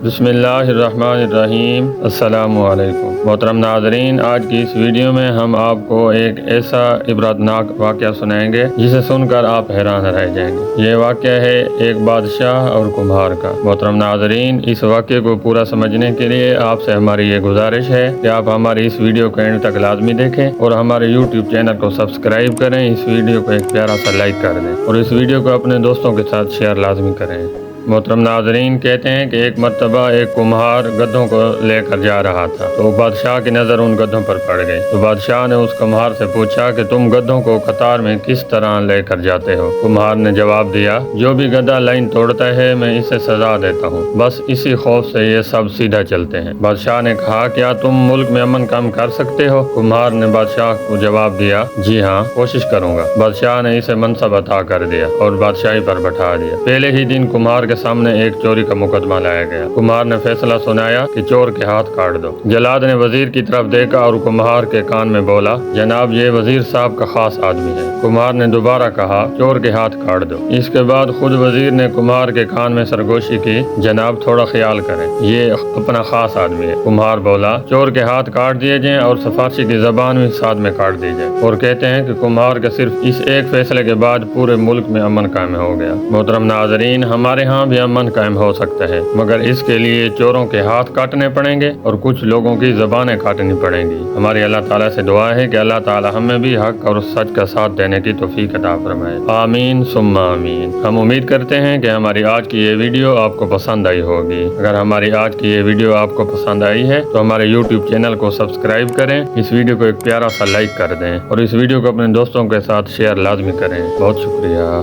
بسم اللہ الرحمن الرحیم۔ السلام علیکم محترم ناظرین، آج کی اس ویڈیو میں ہم آپ کو ایک ایسا عبرتناک واقعہ سنائیں گے جسے سن کر آپ حیران رہ جائیں گے۔ یہ واقعہ ہے ایک بادشاہ اور کمہار کا۔ محترم ناظرین، اس واقعے کو پورا سمجھنے کے لیے آپ سے ہماری یہ گزارش ہے کہ آپ ہماری اس ویڈیو کو اینڈ تک لازمی دیکھیں اور ہمارے یوٹیوب چینل کو سبسکرائب کریں۔ اس ویڈیو کو ایک پیارا سا لائک کر دیں اور اس ویڈیو کو اپنے دوستوں کے ساتھ شیئر لازمی کریں۔ محترم ناظرین، کہتے ہیں کہ ایک مرتبہ ایک کمہار گدھوں کو لے کر جا رہا تھا تو بادشاہ کی نظر ان گدھوں پر پڑ گئی۔ تو بادشاہ نے اس کمہار سے پوچھا کہ تم گدھوں کو قطار میں کس طرح لے کر جاتے ہو؟ کمہار نے جواب دیا، جو بھی گدھا لائن توڑتا ہے میں اسے سزا دیتا ہوں، بس اسی خوف سے یہ سب سیدھا چلتے ہیں۔ بادشاہ نے کہا، کیا تم ملک میں امن قائم کر سکتے ہو؟ کمہار نے بادشاہ کو جواب دیا، جی ہاں، کوشش کروں گا۔ بادشاہ نے اسے منصب عطا کر دیا اور بادشاہی پر بٹھا دیا۔ پہلے ہی دن کمہار کے سامنے ایک چوری کا مقدمہ لایا گیا۔ کمہار نے فیصلہ سنایا کہ چور کے ہاتھ کاٹ دو۔ جلاد نے وزیر کی طرف دیکھا اور کمہار کے کان میں بولا، جناب یہ وزیر صاحب کا خاص آدمی ہے۔ کمہار نے دوبارہ کہا، چور کے ہاتھ کاٹ دو۔ اس کے بعد خود وزیر نے کمہار کے کان میں سرگوشی کی، جناب تھوڑا خیال کریں، یہ اپنا خاص آدمی ہے۔ کمہار بولا، چور کے ہاتھ کاٹ دیے جائیں اور سفارشی کی زبان بھی ساتھ میں کاٹ دی جائے۔ اور کہتے ہیں کہ کمہار کے صرف اس ایک فیصلے کے بعد پورے ملک میں امن قائم ہو گیا۔ محترم ناظرین، ہمارے ہاں بھی امن قائم ہو سکتا ہے، مگر اس کے لیے چوروں کے ہاتھ کاٹنے پڑیں گے اور کچھ لوگوں کی زبانیں کاٹنی پڑیں گی۔ ہماری اللہ تعالیٰ سے دعا ہے کہ اللہ تعالیٰ ہمیں بھی حق اور سچ کا ساتھ دینے کی توفیق عطا فرمائے۔ آمین ثم آمین۔ ہم امید کرتے ہیں کہ ہماری آج کی یہ ویڈیو آپ کو پسند آئی ہوگی۔ اگر ہماری آج کی یہ ویڈیو آپ کو پسند آئی ہے تو ہمارے یوٹیوب چینل کو سبسکرائب کریں، اس ویڈیو کو ایک پیارا سا لائک کر دیں اور اس ویڈیو کو اپنے دوستوں کے ساتھ شیئر لازمی کریں۔ بہت شکریہ۔